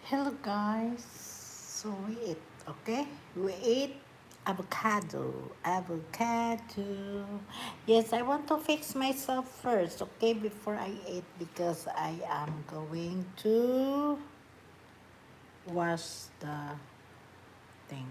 Hello guys. So we eat, okay? We eat avocado. Avocado. Yes, I want to fix myself first, okay, before I eat because I am going to wash the thing.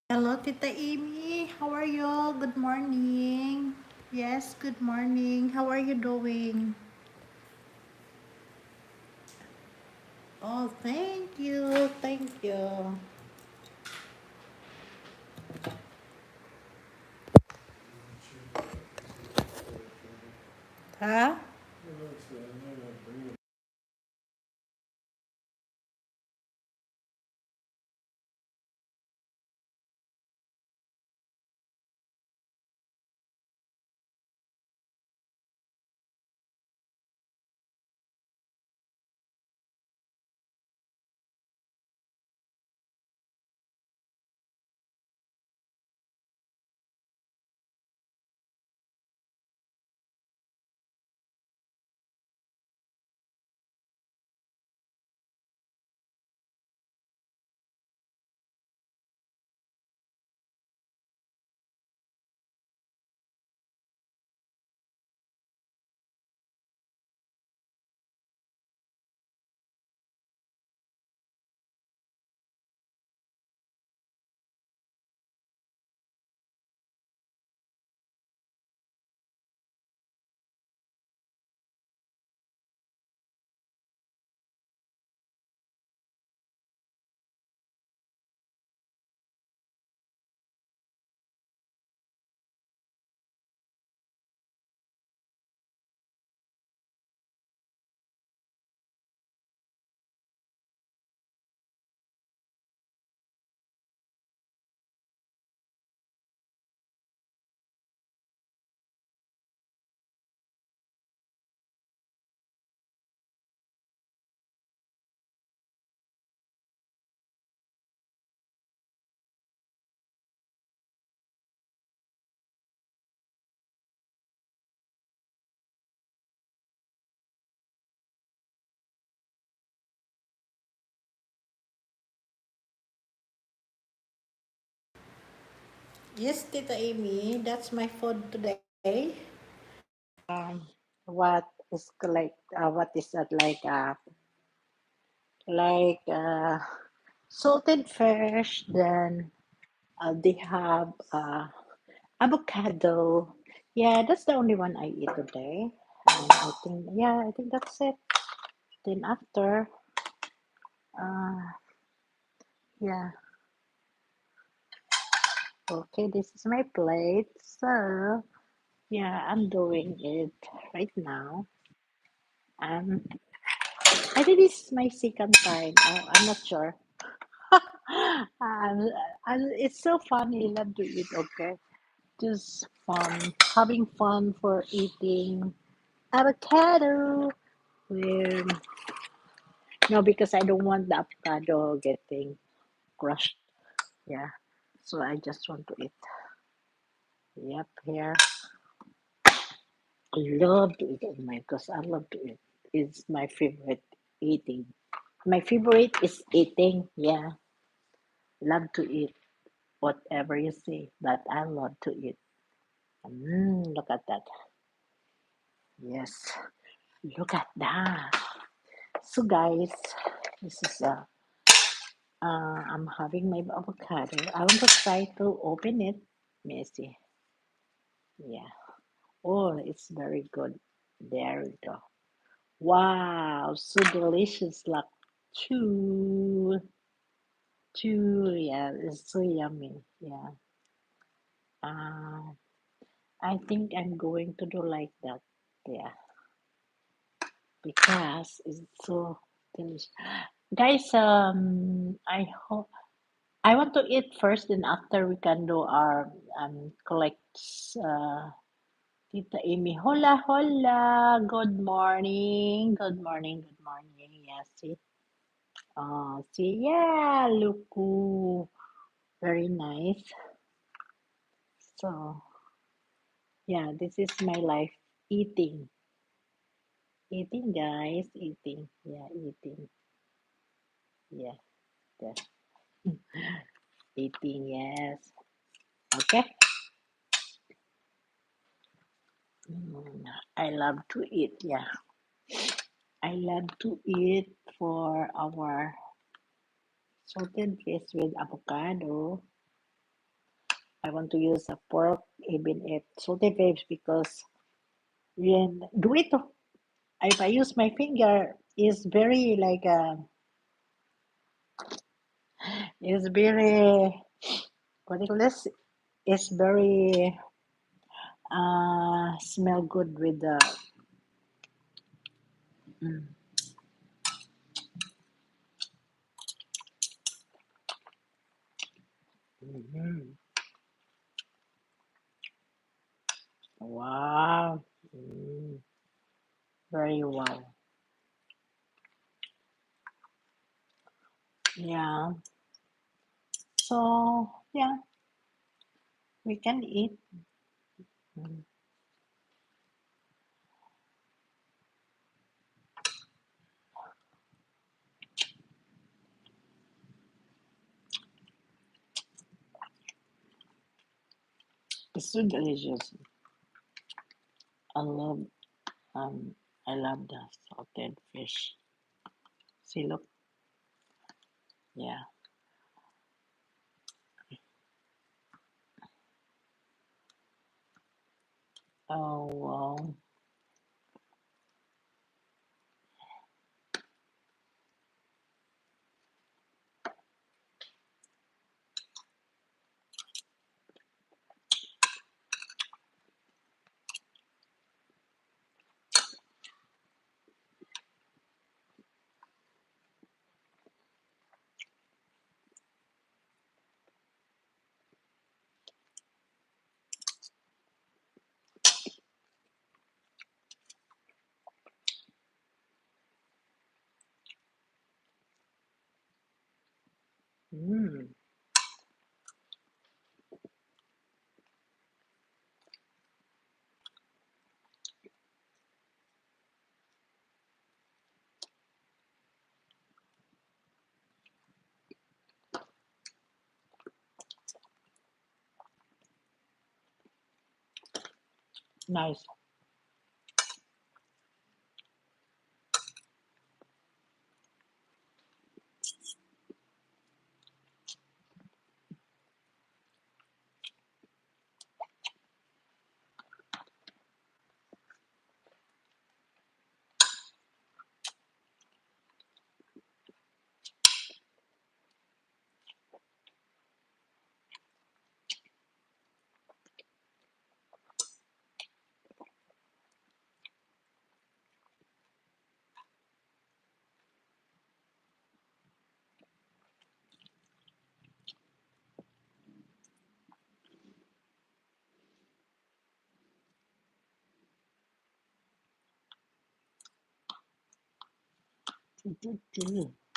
Hello, Tita Amy. How are you? Good morning. Yes, good morning. How are you doing? Oh, thank you. Thank you. Ha? Yes, Tita Amy, that's my food today. What is what is that like salted fish, then they have avocado. Yeah, that's the only one I eat today. And I think that's it. Then after, uh, yeah, okay, this is my plate. So, yeah, I'm doing it right now. Um, I think this is my second time. I'm not sure. um, it's so funny. Love to eat. Okay, just fun, having fun for eating avocado. With, no, because I don't want the avocado getting crushed. Yeah, so I just want to eat. Yep, here. I love to eat. Oh my gosh, I love to eat. It's my favorite eating. My favorite is eating. Yeah, love to eat whatever you say, but I love to eat. Look at that. Yes, look at that. So guys, this is I'm having my avocado. I want to try to open it. Let me see. Yeah. Oh, it's very good. There we go. Wow, so delicious. Like chew, chew. Yeah, it's so yummy. Yeah. Uh, I think I'm going to do like that. Yeah, because it's so delicious. Guys, I hope I want to eat first, and after we can do our collect. Uh, Tita Amy, hola, hola. Good morning. Good morning. Good morning. Yes, see. See, yeah, look, ooh, very nice. So, yeah, this is my life. Eating, eating, guys, eating. Yeah, eating. Yeah, yeah. Eating, yes. Okay. Mm, I love to eat. Yeah, I love to eat for our salted fish with avocado. I want to use a pork even if salted fish because when do it if I use my finger is very is very what do you call this? It's very smell good with the mm, mhm. Wow. Mm, very wow. Yeah. So yeah, we can eat. Mm, it's so delicious. I love um I love the salted fish. See look, yeah. Oh wow. Mm, Nice.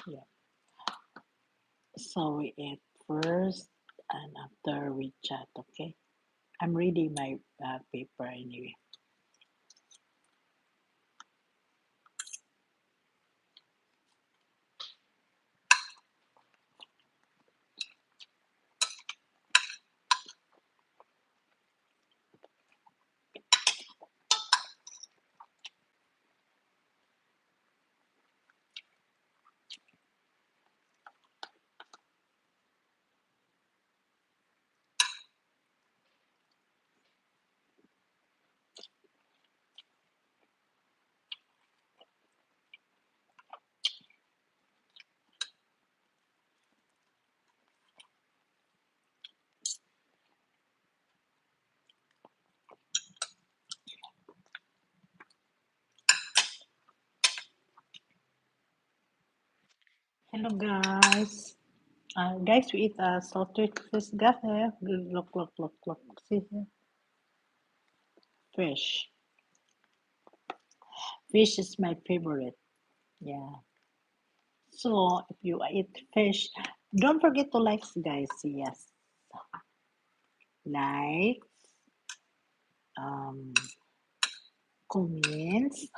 Yeah. So we eat first, and after we chat. Okay. I'm reading my paper anyway. Hello, guys. Guys, we eat salted fish. Gaffe. Look, look, look, look. See here. Fish. Fish is my favorite. Yeah. So if you eat fish, don't forget to like, guys. Yes. Like, um, comments,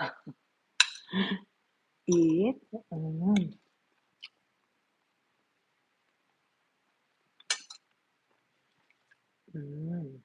eat. Mm, mm.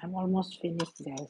I'm almost finished, guys.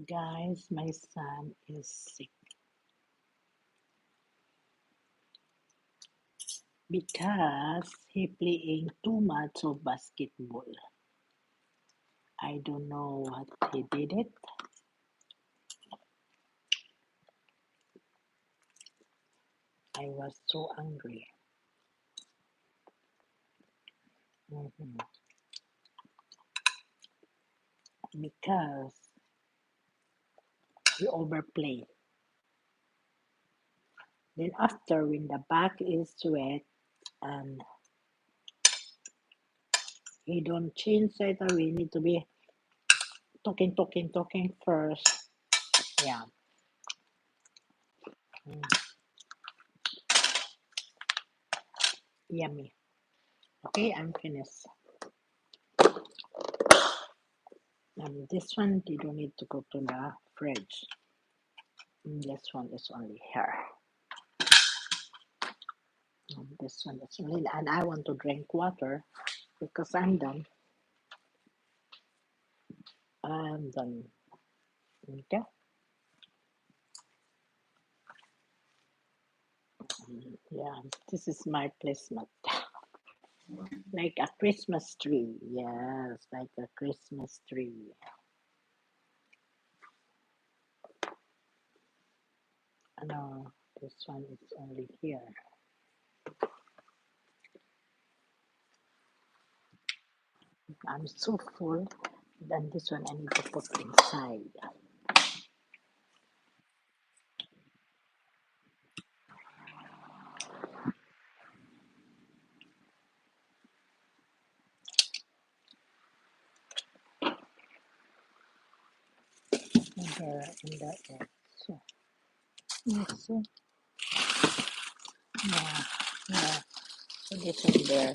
Guys, my son is sick because he playing too much of basketball. I don't know what he did it. I was so angry. Mhm. Because he overplayed. Then after, when the back is wet and he don't change right away, need to be talking first. Yeah. Mm, yummy. Okay, I'm finished. This one, you don't need to go to the fridge. This one is only here. This one is only, and I want to drink water because I'm done. I'm done. Okay. Yeah, this is my placement. Like a Christmas tree. Yes, like a Christmas tree. No, this one is only here. I'm so full. Then this one I need to put inside. In the egg. So, yes, so, yeah, yeah. So this one there.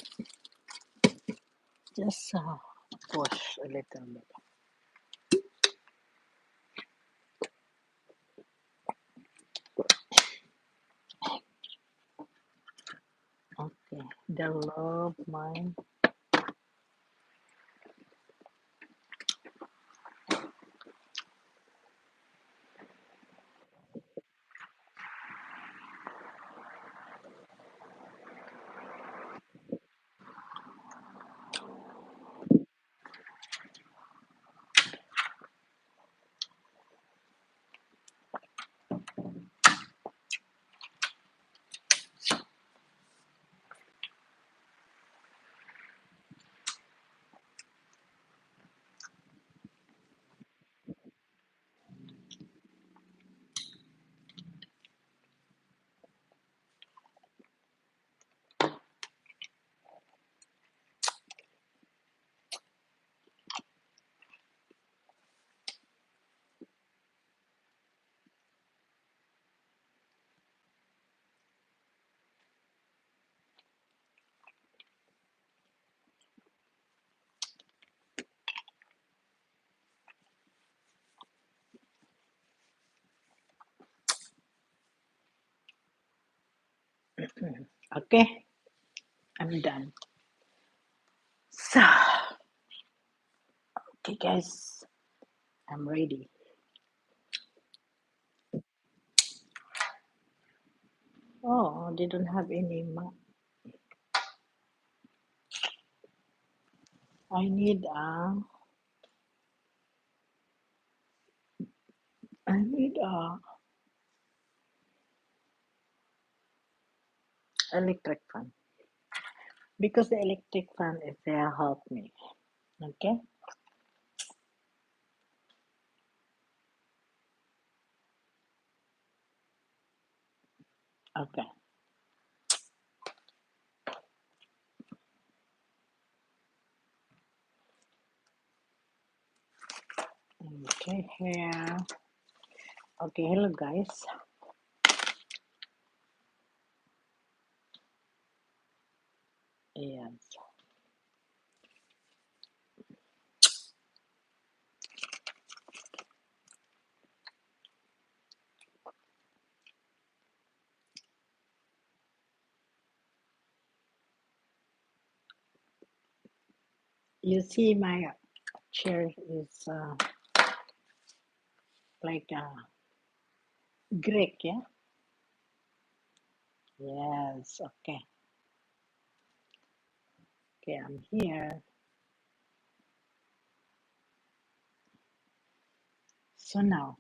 Just push a little bit. Okay. The love mine. Okay. I'm done. So, okay, guys. I'm ready. Oh, they don't have any. I need I need electric fan because the electric fan is there help me. Okay. Okay. Okay. Here. Okay. Hello, guys. Yes. You see, my chair is like Greek, yeah. Yes. Okay. Okay. I'm here. So now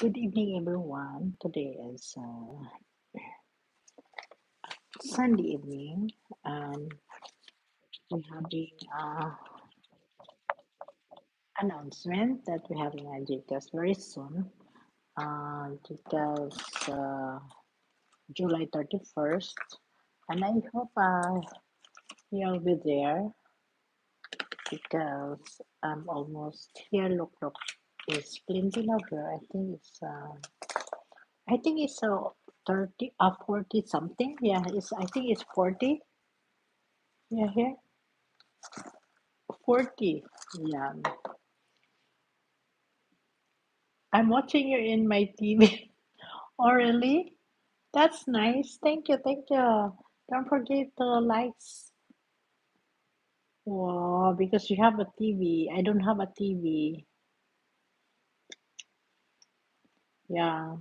Good evening, everyone. Today is Sunday evening, and we're having announcement that we're having a JTS very soon. JTS July 31st, and I hope you'll be there because I'm almost here. Look, it's plenty of here. I think it's 30 40 something. Yeah, I think it's 40. Yeah, here 40. Yeah, I'm watching you in my TV. Oh, really? That's nice. Thank you. Thank you. Don't forget to likes. Wow, because you have a TV. I don't have a TV. Yeah.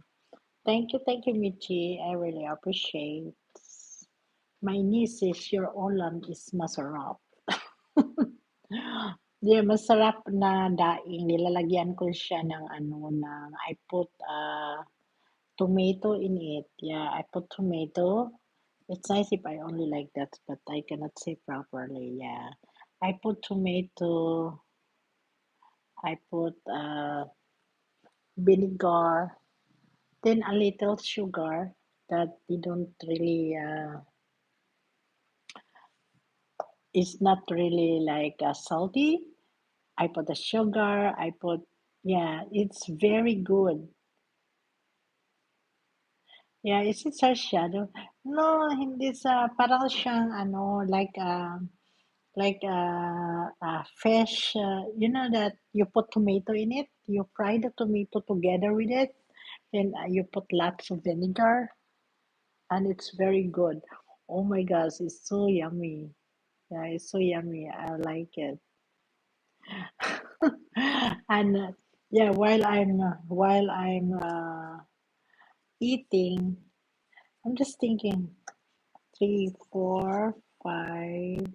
Thank you, Michi. I really appreciate. My niece is your ulam is masarap. Yeah, masarap na daing. Nilalagyan ko siya ng I put tomato in it. Yeah, I put tomato. It's nice if I only like that, but I cannot say properly. Yeah, I put tomato. I put vinegar, then a little sugar that we don't really. It's not really like salty. I put the sugar. I put yeah. It's very good. Yeah, is it shadow? No, hindi sa parang siyang fish. You know that you put tomato in it. You fry the tomato together with it. Then you put lots of vinegar, and it's very good. Oh my gosh, it's so yummy. Yeah, it's so yummy. I like it. And yeah, while I'm eating, I'm just thinking three, four, five,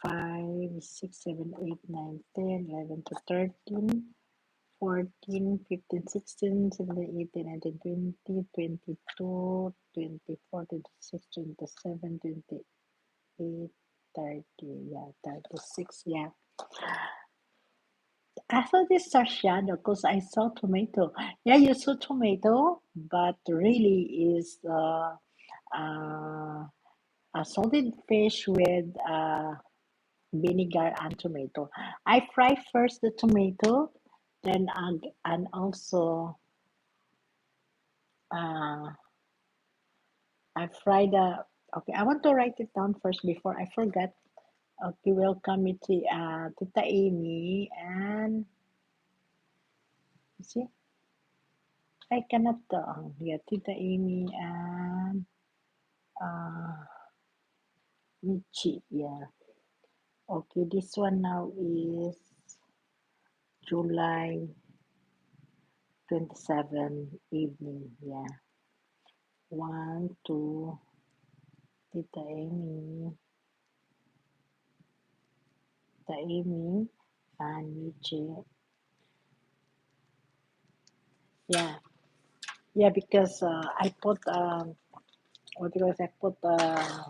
five, six, seven, eight, nine, 10, 11 to 13, 14, 15, 16, 17, 18, 19, 20, 22, 24, 26, 27, 28, 30, yeah, 36, yeah. I thought this sarsiado because I saw tomato. Yeah, you saw tomato, but really is a salted fish with vinegar and tomato. I fry first the tomato, then and also uh, I fry the. Okay, I want to write it down first before I forget. Okay, welcome me to Tita Amy and you see I cannot yeah Tita Amy and uh, Michi yeah. Okay, this one now is July 27 evening. Yeah, one, two, Tita Amy, Tita Amy, and Michi. Yeah, yeah, because I put what because I put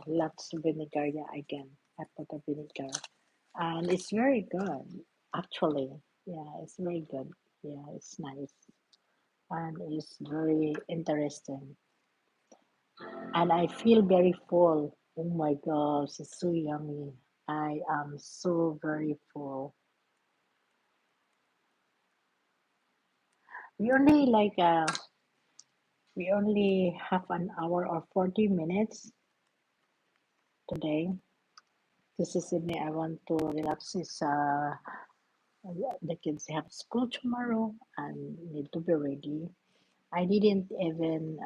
lots of vinegar. Yeah, again, I put the vinegar, and it's very good actually. Yeah, it's very good. Yeah, it's nice and it's very interesting. And I feel very full. Oh my gosh, it's so yummy. I am so very full. We only we only have an hour or 40 minutes today. This is evening. I want to relax. Is the kids have school tomorrow and need to be ready. I didn't even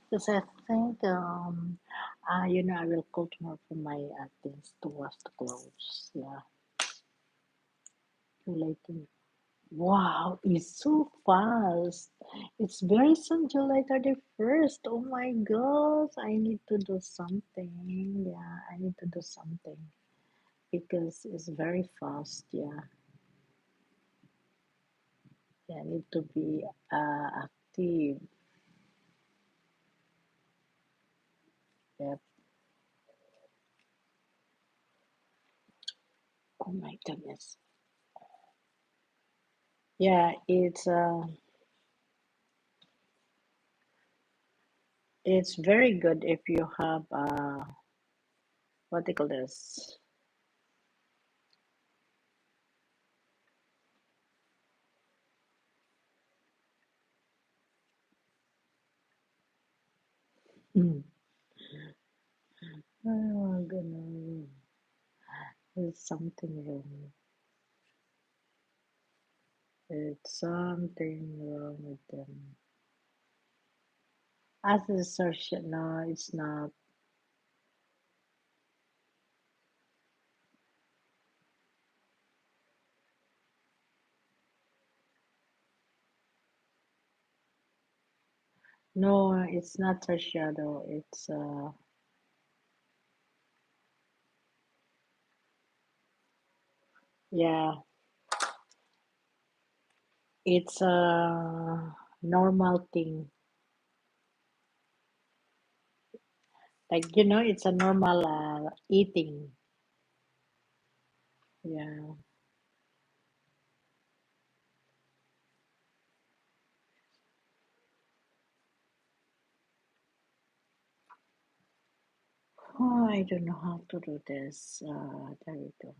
because I think I will call tomorrow for my things to wash the clothes. Yeah, too late. Wow, it's so fast. It's very soon, July 31st. Oh my gosh, I need to do something. Yeah, I need to do something because it's very fast. Yeah. Yeah, need to be active. Yep. Oh my goodness. Yeah, it's very good if you have what they call this. Mm. Oh goodness, there's something wrong. It's something wrong with them. As a search, no, it's not. No, it's not a shadow. It's yeah, it's a normal thing. Like it's a normal eating. Yeah. Oh, I don't know how to do this. There we go.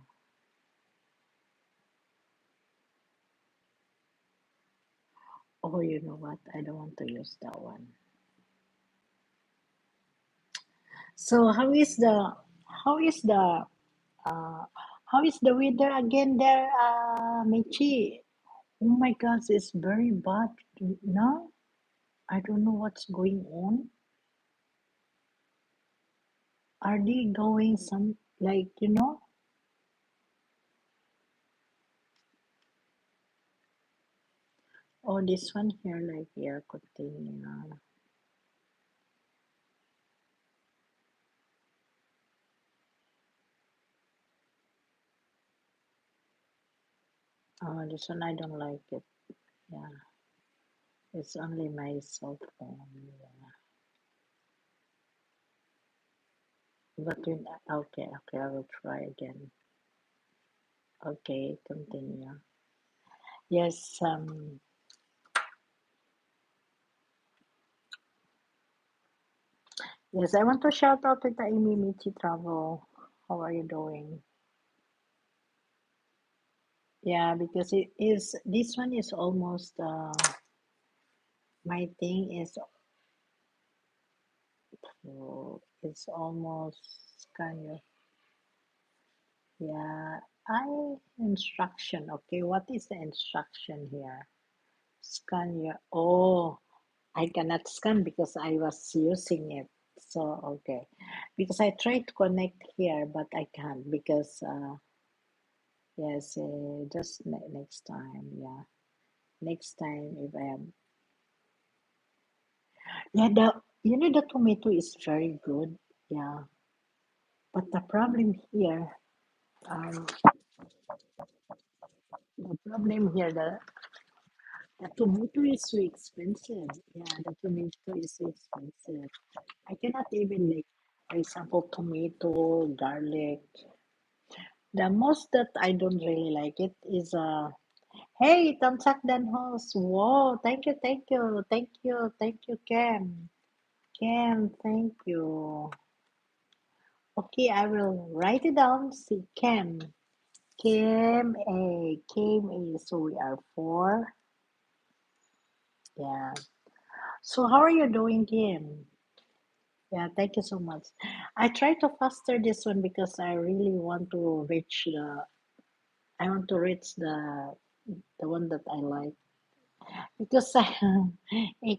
Oh, you know what? I don't want to use that one. So how is the uh how is the weather again there, Michi? Oh my gosh, it's very bad now. I don't know what's going on. Are they going some like oh this one here like air container. Oh this one I don't like it. Yeah. It's only my cell phone. Yeah. But okay, I will try again. Okay, continue. Yes, yes, I want to shout out to the Amy Michi Travel. How are you doing? Yeah, because it is this one is almost my thing is it's almost kind of yeah. I instruction. Okay, what is the instruction here? Scan your oh I cannot scan because I was using it. So okay, because I tried to connect here, but I can't because yes, just next time. Yeah, next time if I am. Yeah, the tomato is very good. Yeah, but the problem here, um, the tomato is so expensive. Yeah, the tomato is so expensive. I cannot even like, for example, tomato, garlic. The most that I don't really like it is hey, Tamsak Dan host. Whoa, thank you, Ken. Ken, thank you. Okay, I will write it down. See, Ken. Kim A. So we are four. Yeah. So how are you doing, Kim? Yeah, thank you so much. I try to faster this one because I really want to reach the one that I like because I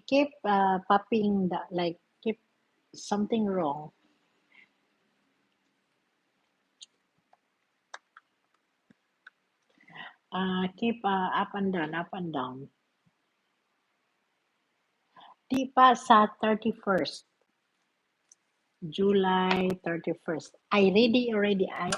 keep popping the like keep something wrong. Keep up and down, up and down. Di pa sa 31st, July 31st. I ready already. I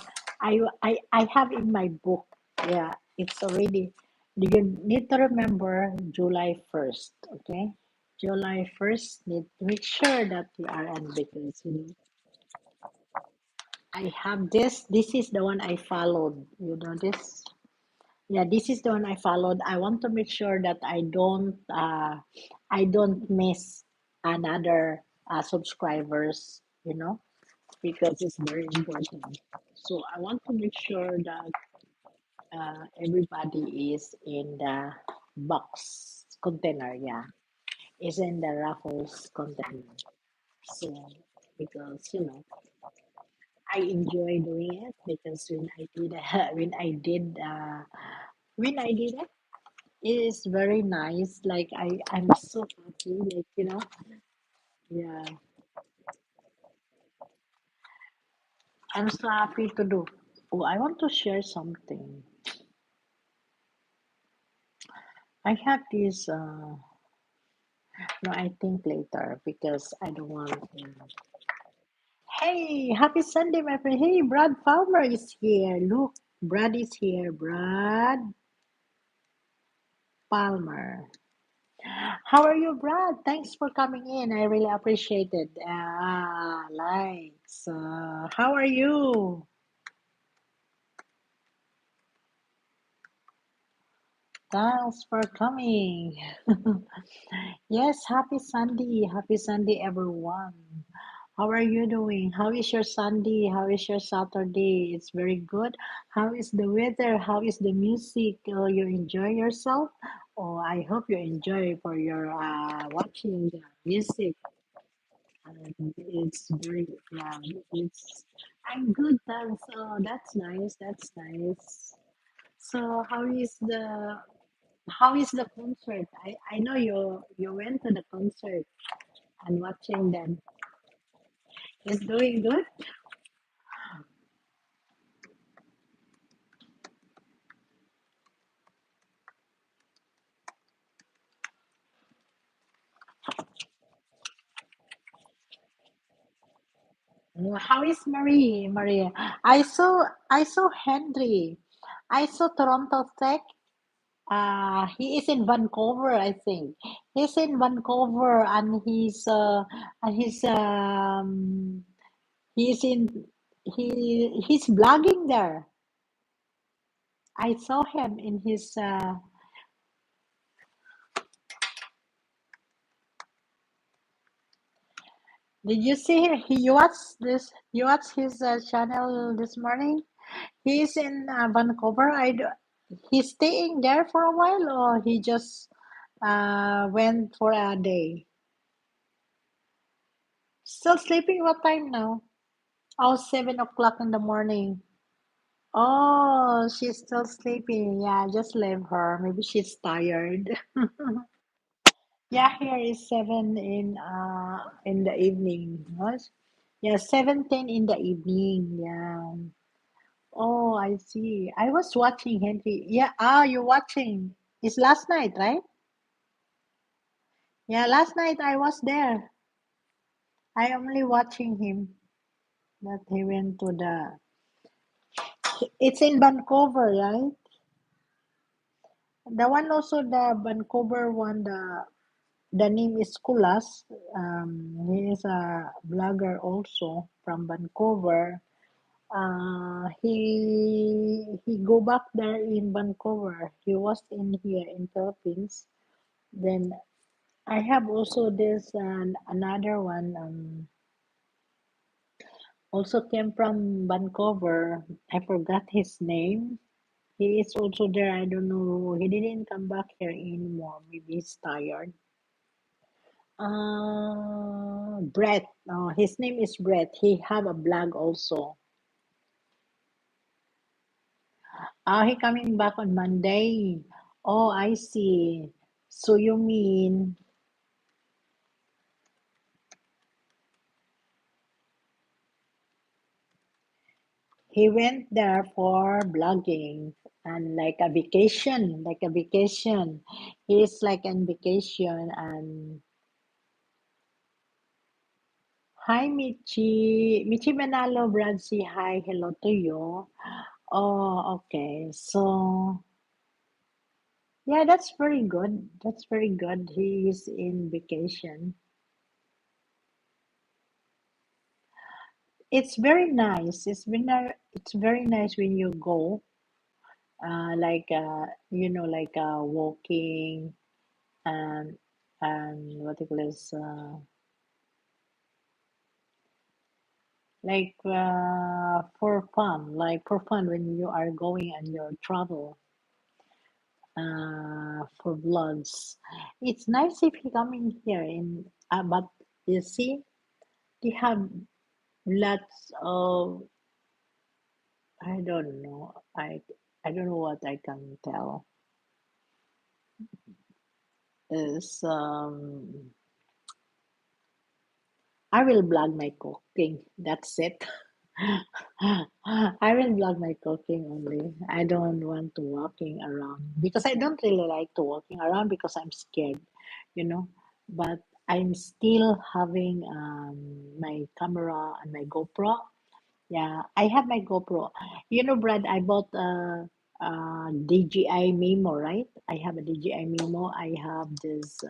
have in my book. Yeah, it's already. You need to remember July 1st, okay? July 1st, need to make sure that you are on because I have this. This is the one I followed. You know this? Yeah, this is the one I followed. I want to make sure that I don't miss another subscribers, because it's very important. So I want to make sure that everybody is in the box container. Yeah, is in the Raffles container. So because I enjoy doing it because when I did it, it is very nice. Like I'm so happy. Like yeah, I'm so happy to do. Oh, I want to share something. I have this. No, I think later because I don't want. Hey, happy Sunday, my friend. Hey, Brad Palmer is here. Look, Brad is here. Brad Palmer. How are you, Brad? Thanks for coming in. I really appreciate it. Likes. How are you? Thanks for coming. Yes, happy Sunday. Happy Sunday, everyone. How are you doing? How is your Sunday? How is your Saturday? It's very good. How is the weather? How is the music? You enjoy yourself? Oh, I hope you enjoy for your watching the music. It's very, yeah, it's, I'm good, thanks. Oh, that's nice. That's nice. So, how is the concert? I know you went to the concert and watching them. Is doing good? How is Marie? Maria? I saw Henry. I saw Toronto Tech. He is in Vancouver, I think. He's in Vancouver and he's in he's blogging there. I saw him in his did you see he watched this you watched his channel this morning? He's in Vancouver. He's staying there for a while or he just went for a day. Still sleeping what time now? Oh, 7 o'clock in the morning. Oh, she's still sleeping. Yeah, just leave her. Maybe she's tired. Yeah, here is 7 in the evening. What? Yeah, 7:10 in the evening. Yeah. Oh, I see. I was watching Henry. Yeah, you're watching. It's last night, right? Yeah, last night I was there. I only watching him that he went to the. It's in Vancouver, right? The one also the Vancouver one. The name is Kulas. He is a blogger also from Vancouver. He go back there in Vancouver. He was in here in Philippines. Then I have also this another one also came from Vancouver. I forgot his name. He is also there. I don't know. He didn't come back here anymore. Maybe he's tired. Brett. His name is Brett. He have a blog also. He coming back on Monday. Oh, I see. So you mean he went there for blogging and like a vacation. He's like on vacation and hi Michi. Michi Manalo Brad say hi, hello to you. Oh, okay. So Yeah, that's very good. That's very good. He is in vacation. It's very nice. It's very nice when you go, like walking and what you call this, like for fun when you are going and your travel, for vlogs. It's nice if you come in here but you see, they have lots of, I don't know. I don't know what I can tell. Is I will vlog my cooking. That's it. I will vlog my cooking only. I don't want to walking around because I don't really like to walking around because I'm scared, you know. But I'm still having my camera and my GoPro. Yeah, I have my GoPro. You know, Brad, I bought a DJI Mimo, right? I have a DJI Mimo. I have this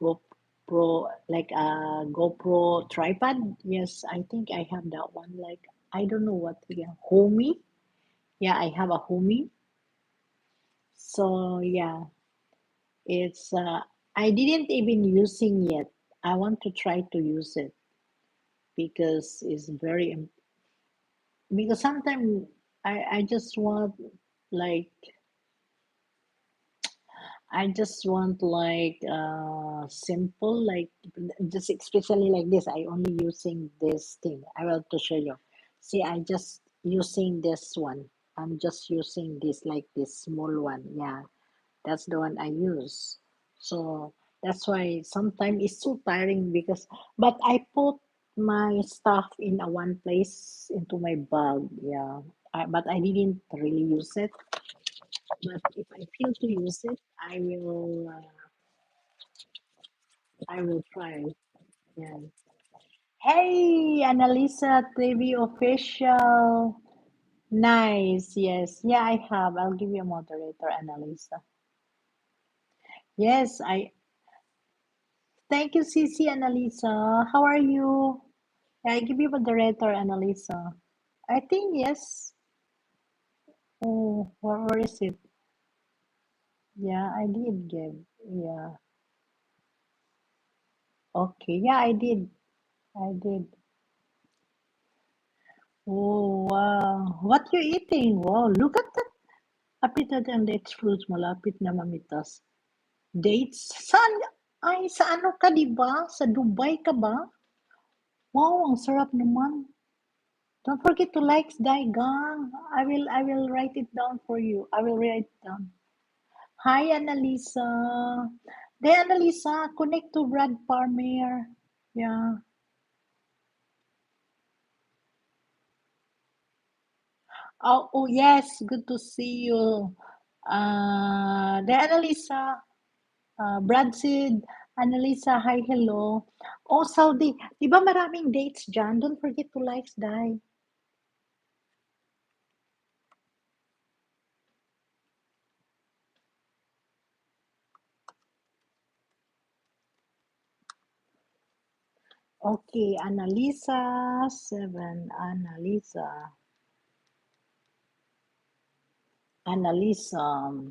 GoPro, like a GoPro tripod. Yes, I think I have that one. Like, I don't know what again. Homey. Yeah, I have a Homey. So yeah, it's I didn't even using yet. I want to try to use it because it's because sometimes I just want like simple, like just especially like this. I only using this thing. I will to show you. See, I just using this one. I'm just using this, like this small one. Yeah, that's the one I use. So that's why sometimes it's so tiring because, but I put my stuff in a one place into my bag. Yeah, but I didn't really use it. But if I feel to use it, I will try. Yeah. Hey, Annalisa TV official. Nice. Yes. Yeah, I have. I'll give you a moderator, Annalisa. Yes, I thank you, Cici Annalisa. How are you? Yeah, I give you moderator, Annalisa. I think yes. Oh, where is it? Yeah, I did give. Yeah. Okay. Yeah, I did. I did. Oh, wow. What you eating? Wow, look at that. Apit na ang dates fruits, malapit na mamitas. Dates? Saan? Ay, sa ano ka, di ba? Sa Dubai ka ba? Wow, ang sarap naman. Don't forget to like Daigang. I will write it down for you. I will write it down. Hi, Annalisa. Hey, Annalisa, connect to Brad Parmer. Yeah. Oh, yes. Good to see you. Annalisa. Brad said, Annalisa, hi, hello. Oh, Saudi, di ba maraming dates dyan? Don't forget to like, Dai. Okay, Annalisa, 7, Annalisa,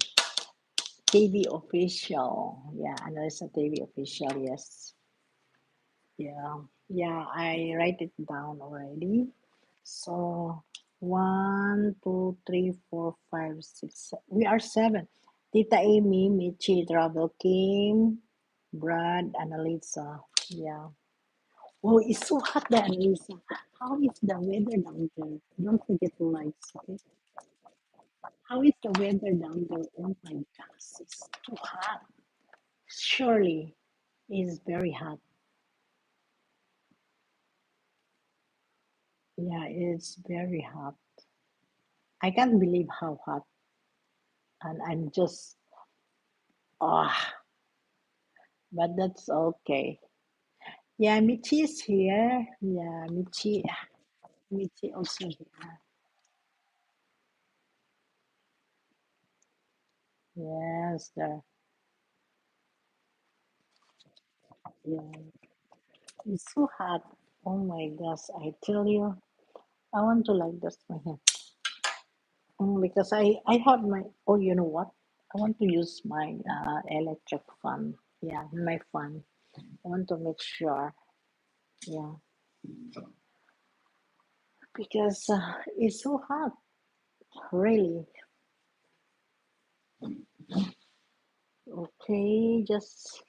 TV official. Yeah, Annalisa TV official, yes. Yeah, yeah, I write it down already. So, one, two, three, four, five, six. We are seven. Tita Amy, Michi, Travel Kim, Brad, Annalisa. Yeah. Oh, it's so hot there, Annalisa. How is the weather down there? Don't forget the lights, okay? How is the weather down there? Oh my gosh, it's too hot. Surely, it's very hot. Yeah, it's very hot. I can't believe how hot. And I'm just, ah, but that's okay. Yeah, Michi is here. Yeah, Michi also here. Yes, the yeah. It's so hot. Oh my gosh, I tell you, I want to like dust my hair. Because I have my, oh, you know what? I want to use my electric fan. Yeah, my fan. I want to make sure. Yeah, because it's so hot. Really. Okay, just